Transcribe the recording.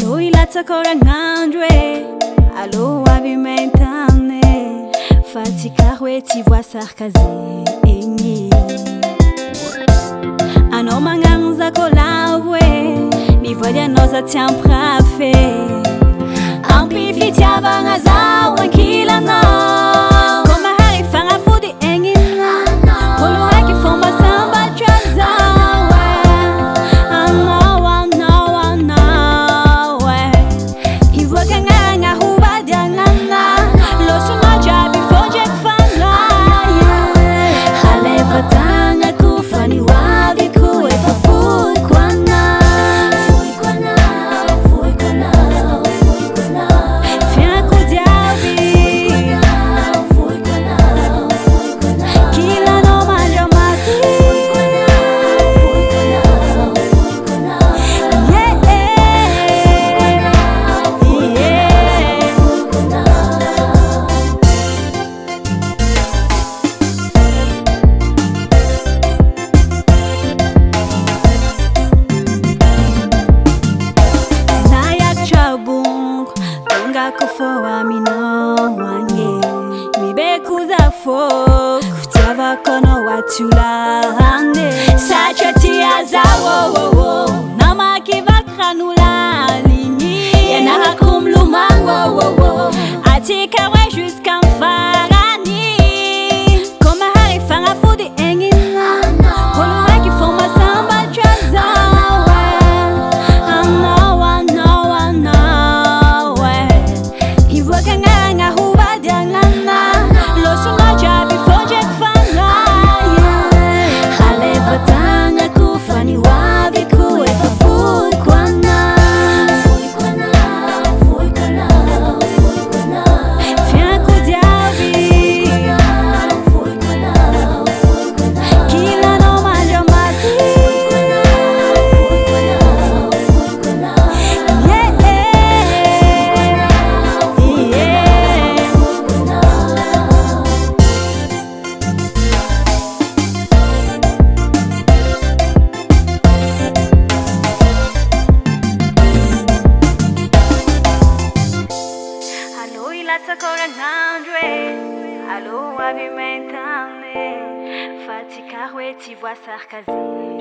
Alô ilatsaka ragnandro e, alô avy maintany e, fa tsy karaha hoe tsy voasarika zegny. Anao magnano zakolavo e, mivoly anao za tsy ampirafy e, ampy fitiavagna zao ankilanao. Koa mahary fagnafody egny olo raiky fomba sambatra zao anao e, ivoaka agnaragna hovady agnana, losonao jiaby fôndraiky fanahy. Haleva tagnako fa ny hoaviko efa foiko anao. Fianako jiaby kilanao mandramati. Tongako fô aminao agny, mibekuza fôko fitiavako anao atiolagny. Satria tia zaho namakivaky rano laligny, ianarako milomagno atsika hoe jusqu'amy farany. Koa mahary fagnafody egny olo raiky fomba sambatra zao anao ivoaka agnaragna hovady agnana, losonao jiaby fôndraiky fanahy. Haleva tagnako fa ny hoaviko efa foiko anao. Fianako jiaby kilanao mandramati. Alô ilatsaka ragnandro e, alô avy maintany e, fa tsy karaha hoe tsy voasarika zegny.